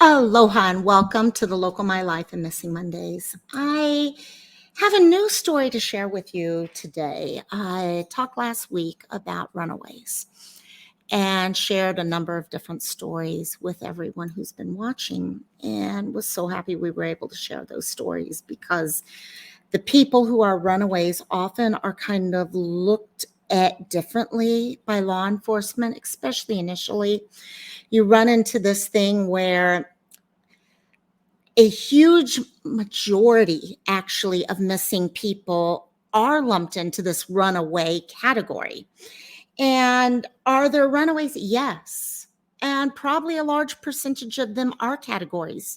Aloha and welcome to the Lokomai Life and Missing Mondays. I have a new story to share with you today. I talked last week about runaways and shared a number of different stories with everyone who's been watching, and was so happy we were able to share those stories because the people who are runaways often are kind of looked at differently by law enforcement, especially initially. You run into this thing where a huge majority actually of missing people are lumped into this runaway category. And are there runaways? Yes. And probably a large percentage of them are categorized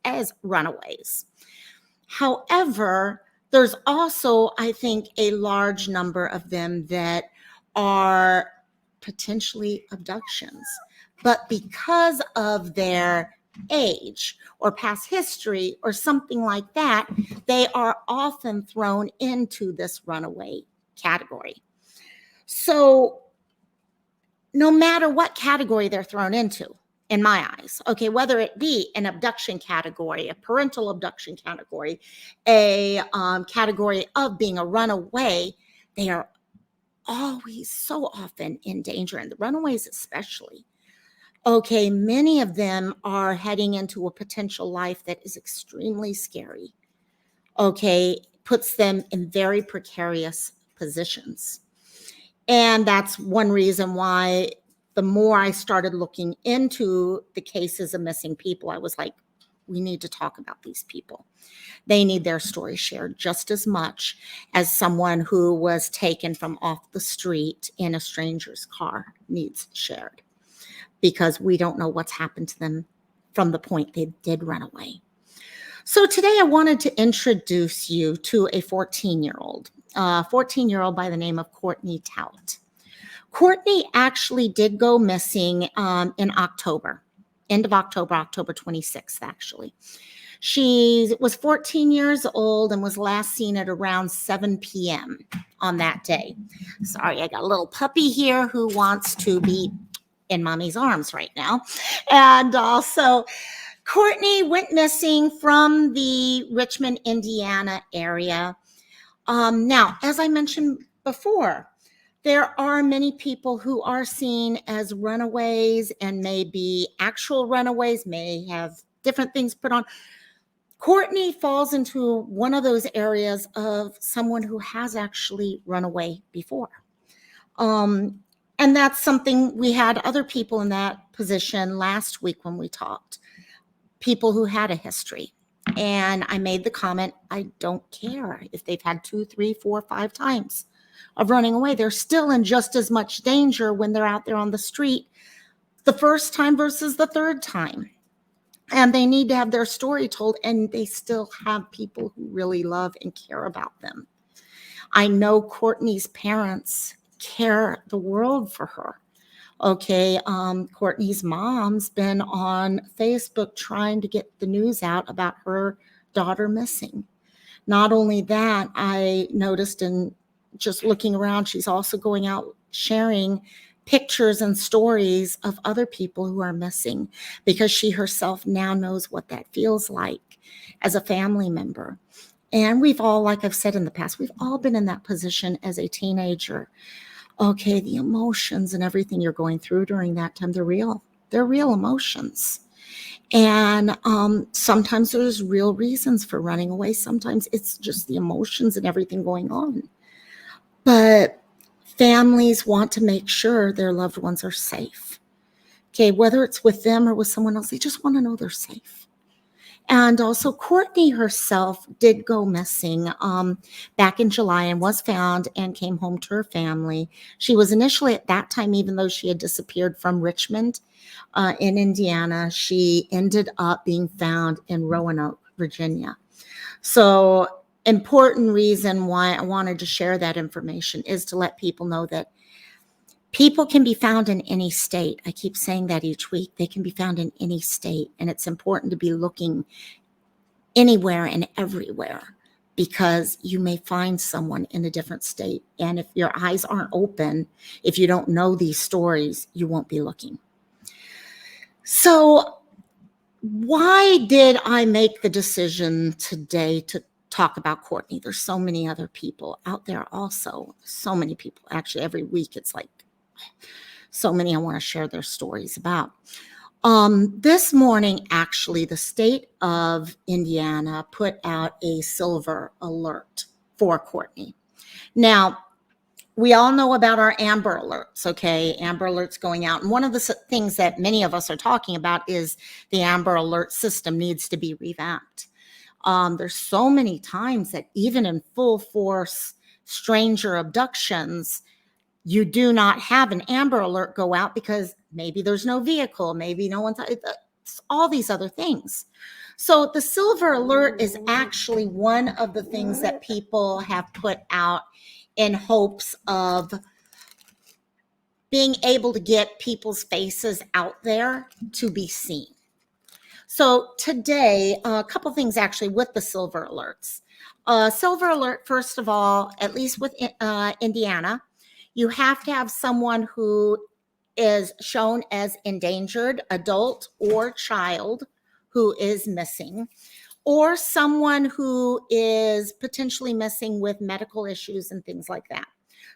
as runaways. However, there's also, I think, a large number of them that are potentially abductions. But because of their age or past history or something like that, they are often thrown into this runaway category. So no matter what category they're thrown into, in my eyes, okay, whether it be an abduction category, a parental abduction category, a category of being a runaway, they are always so often in danger, and the runaways especially. Okay, many of them are heading into a potential life that is extremely scary. Okay, puts them in very precarious positions. And that's one reason why the more I started looking into the cases of missing people, I was like, we need to talk about these people. They need their story shared just as much as someone who was taken from off the street in a stranger's car needs shared, because we don't know what's happened to them from the point they did run away. So today I wanted to introduce you to a 14-year-old by the name of Courtney Tout. Courtney actually did go missing in October, end of October, October 26th, actually. She was 14 years old and was last seen at around 7 p.m. on that day. Sorry, I got a little puppy here who wants to be in mommy's arms right now. And also, Courtney went missing from the Richmond, Indiana area. Now, as I mentioned before, there are many people who are seen as runaways and may be actual runaways, may have different things put on. Courtney falls into one of those areas of someone who has actually run away before. And that's something, we had other people in that position last week when we talked, people who had a history. And I made the comment, I don't care if they've had 2, 3, 4, 5 times of running away. They're still in just as much danger when they're out there on the street the first time versus the third time. And they need to have their story told, and they still have people who really love and care about them. I know Courtney's parents care the world for her. Okay, Courtney's mom's been on Facebook trying to get the news out about her daughter missing. Not only that, I noticed in just looking around, she's also going out sharing pictures and stories of other people who are missing, because she herself now knows what that feels like as a family member. And we've all, like I've said in the past, we've all been in that position as a teenager. Okay, the emotions and everything you're going through during that time, they're real. They're real emotions. And sometimes there's real reasons for running away. Sometimes it's just the emotions and everything going on. But families want to make sure their loved ones are safe. Okay, whether it's with them or with someone else, they just want to know they're safe. And also, Courtney herself did go missing back in July and was found and came home to her family. She was initially, at that time, even though she had disappeared from Richmond in Indiana, she ended up being found in Roanoke, Virginia. So, important reason why I wanted to share that information is to let people know that people can be found in any state. I keep saying that each week. They can be found in any state, and it's important to be looking anywhere and everywhere, because you may find someone in a different state. And if your eyes aren't open, if you don't know these stories, you won't be looking. So Why did I make the decision today to talk about Courtney? There's so many other people out there also. So many people. Actually, every week it's like so many I want to share their stories about. This morning, actually, the state of Indiana put out a silver alert for Courtney. Now, we all know about our Amber Alerts, okay? Amber Alerts going out. And one of the things that many of us are talking about is the Amber Alert system needs to be revamped. There's so many times that even in full force stranger abductions, you do not have an Amber Alert go out because maybe there's no vehicle, maybe no one's, all these other things. So the Silver Alert is actually one of the things that people have put out in hopes of being able to get people's faces out there to be seen. So today, a couple things actually with the Silver Alerts. Silver Alert, first of all, at least with Indiana, you have to have someone who is shown as endangered adult or child who is missing, or someone who is potentially missing with medical issues and things like that.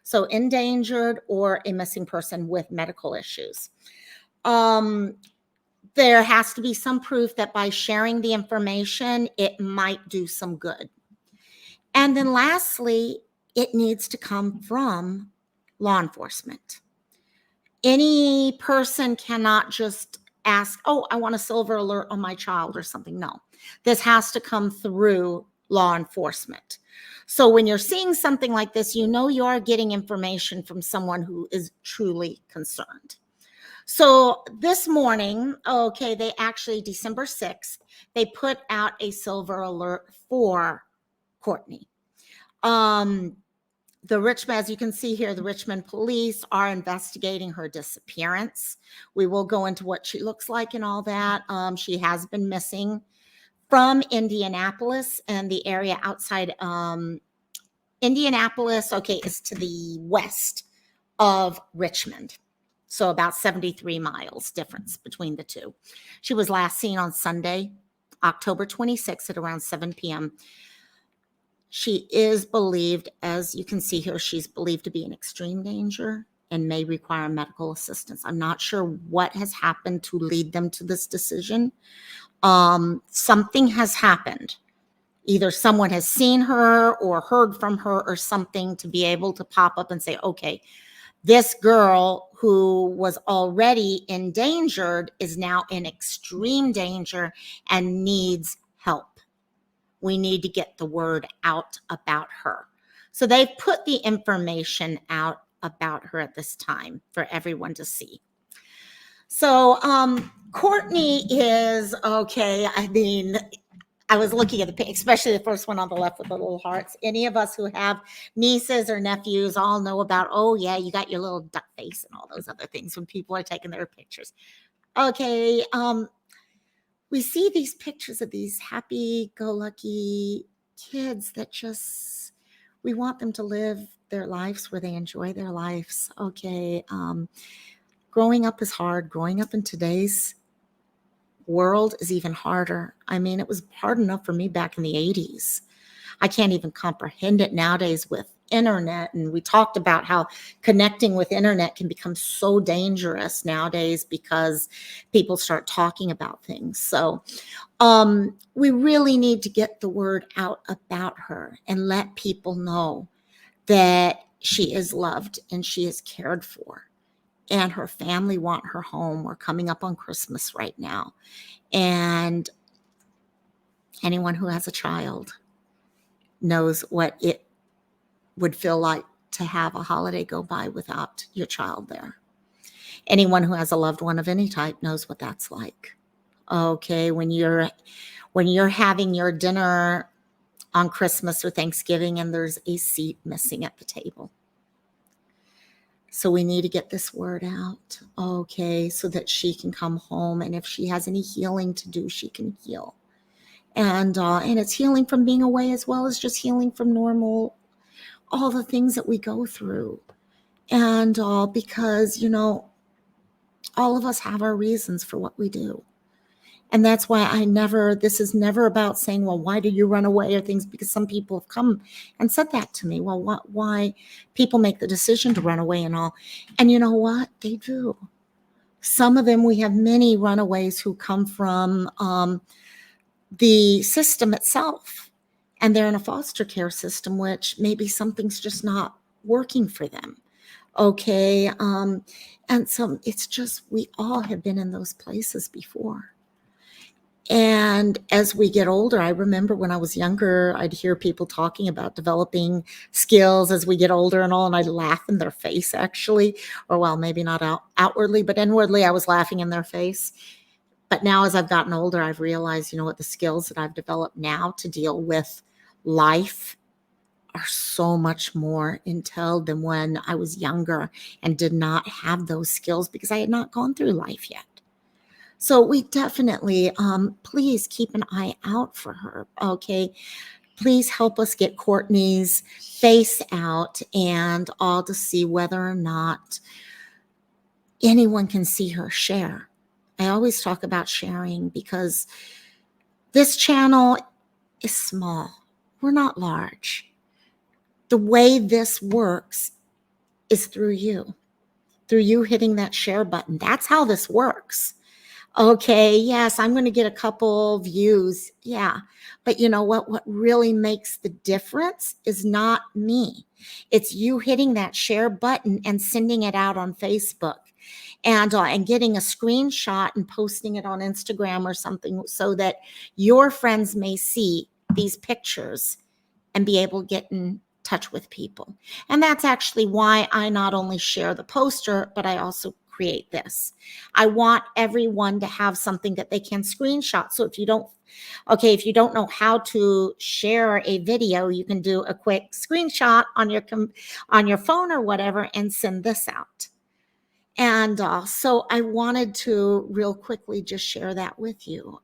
So endangered or a missing person with medical issues. There has to be some proof that by sharing the information, it might do some good. And then lastly, it needs to come from law enforcement. Any person cannot just ask, oh, I want a silver alert on my child or something. No, this has to come through law enforcement. So when you're seeing something like this, you know you are getting information from someone who is truly concerned. So this morning, okay, they actually, December 6th, they put out a silver alert for Courtney. The Richmond, as you can see here, the Richmond Police are investigating her disappearance. We will go into what she looks like and all that. She has been missing from Indianapolis and the area outside Indianapolis, okay, is to the west of Richmond. So about 73 miles difference between the two. She was last seen on Sunday, October 26th at around 7 p.m. She is believed, as you can see here, she's believed to be in extreme danger and may require medical assistance. I'm not sure what has happened to lead them to this decision. Something has happened. Either someone has seen her or heard from her or something to be able to pop up and say, okay, this girl who was already endangered is now in extreme danger and needs help. We need to get the word out about her. So they've put the information out about her at this time for everyone to see. So Courtney is, okay, I mean, I was looking at the, especially the first one on the left with the little hearts. Any of us who have nieces or nephews all know about, oh yeah, you got your little duck face and all those other things when people are taking their pictures. Okay, we see these pictures of these happy-go-lucky kids that just, we want them to live their lives where they enjoy their lives. Okay, growing up is hard. Growing up in today's world is even harder. I mean, it was hard enough for me back in the 80s. I can't even comprehend it nowadays with internet. And we talked about how connecting with internet can become so dangerous nowadays because people start talking about things. So we really need to get the word out about her and let people know that she is loved and she is cared for. And her family want her home. We're coming up on Christmas right now. And anyone who has a child knows what it would feel like to have a holiday go by without your child there. Anyone who has a loved one of any type knows what that's like. Okay, when you're having your dinner on Christmas or Thanksgiving and there's a seat missing at the table. So we need to get this word out, okay, so that she can come home. And if she has any healing to do, she can heal. And it's healing from being away as well as just healing from normal, all the things that we go through. And because, you know, all of us have our reasons for what we do. And that's why this is never about saying, well, why did you run away or things? Because some people have come and said that to me. Well, why people make the decision to run away and all. And you know what? They do. Some of them, we have many runaways who come from the system itself. And they're in a foster care system, which maybe something's just not working for them. Okay. And so it's just, we all have been in those places before. And as we get older, I remember when I was younger, I'd hear people talking about developing skills as we get older and all, and I'd laugh in their face actually, or well, maybe not outwardly, but inwardly I was laughing in their face. But now as I've gotten older, I've realized, you know what, the skills that I've developed now to deal with life are so much more intel than when I was younger and did not have those skills because I had not gone through life yet. So we definitely, please keep an eye out for her, okay? Please help us get Courtney's face out and all to see whether or not anyone can see her share. I always talk about sharing because this channel is small. We're not large. The way this works is through you hitting that share button. That's how this works. Okay, yes, I'm going to get a couple views. Yeah. But you know what? What really makes the difference is not me. It's you hitting that share button and sending it out on Facebook and getting a screenshot and posting it on Instagram or something so that your friends may see these pictures and be able to get in touch with people. And that's actually why I not only share the poster, but I also create this. I want everyone to have something that they can screenshot. So if you don't know how to share a video, you can do a quick screenshot on your phone or whatever and send this out. And so I wanted to real quickly just share that with you.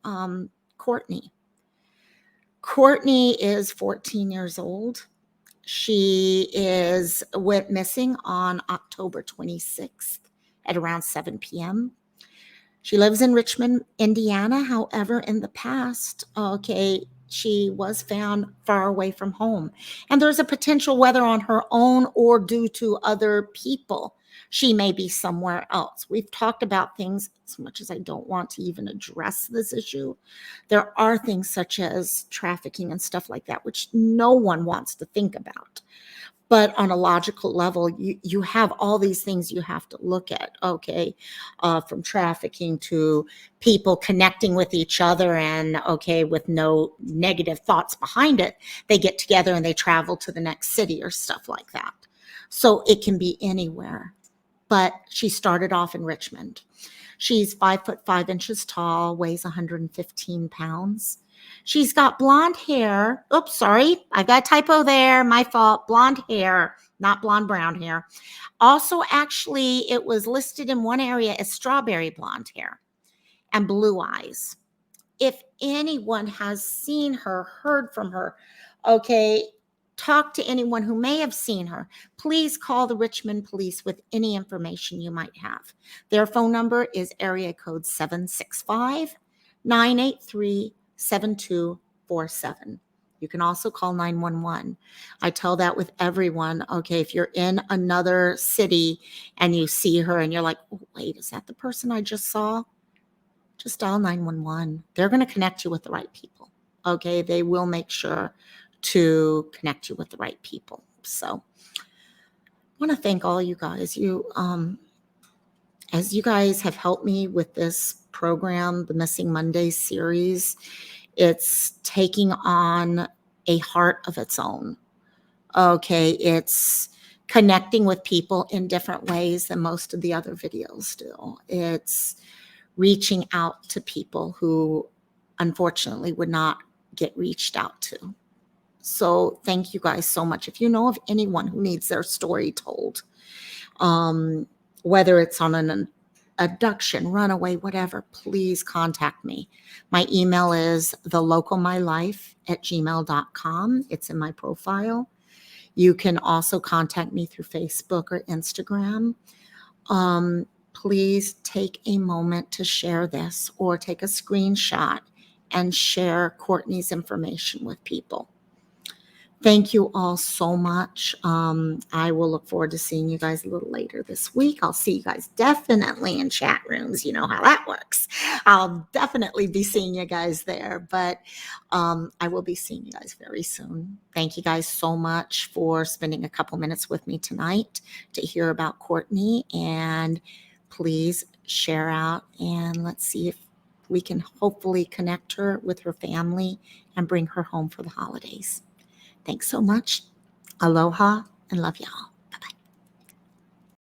Courtney is 14 years old. She went missing on October 26th at around 7 p.m. She lives in Richmond, Indiana. However, in the past, she was found far away from home. And there's a potential, whether on her own or due to other people, she may be somewhere else. We've talked about things, as much as I don't want to even address this issue. There are things such as trafficking and stuff like that, which no one wants to think about. But on a logical level, you have all these things you have to look at, okay, from trafficking to people connecting with each other and, okay, with no negative thoughts behind it, they get together and they travel to the next city or stuff like that. So it can be anywhere. But she started off in Richmond. She's 5'5" tall, weighs 115 pounds. She's got blonde hair. Oops, sorry. I've got a typo there. My fault. Blonde hair, not blonde brown hair. Also, actually, it was listed in one area as strawberry blonde hair and blue eyes. If anyone has seen her, heard from her, okay, talk to anyone who may have seen her, please call the Richmond Police with any information you might have. Their phone number is area code 765-983-7247. You can also call 911. I tell that with everyone. Okay, if you're in another city and you see her and you're like, oh, wait, is that the person I just saw? Just dial 911. They're going to connect you with the right people. Okay, they will make sure to connect you with the right people. So I want to thank all you guys. As you guys have helped me with this program, the Missing Mondays series, it's taking on a heart of its own. Okay, it's connecting with people in different ways than most of the other videos do. It's reaching out to people who unfortunately would not get reached out to. So thank you guys so much. If you know of anyone who needs their story told, whether it's on an abduction, runaway, whatever, please contact me. My email is TheLokomaiLife@gmail.com. It's in my profile. You can also contact me through Facebook or Instagram. please take a moment to share this or take a screenshot and share Courtney's information with people. Thank you all so much. I will look forward to seeing you guys a little later this week. I'll see you guys definitely in chat rooms. You know how that works. I'll definitely be seeing you guys there, but I will be seeing you guys very soon. Thank you guys so much for spending a couple minutes with me tonight to hear about Courtney, and please share out and let's see if we can hopefully connect her with her family and bring her home for the holidays. Thanks so much. Aloha and love y'all.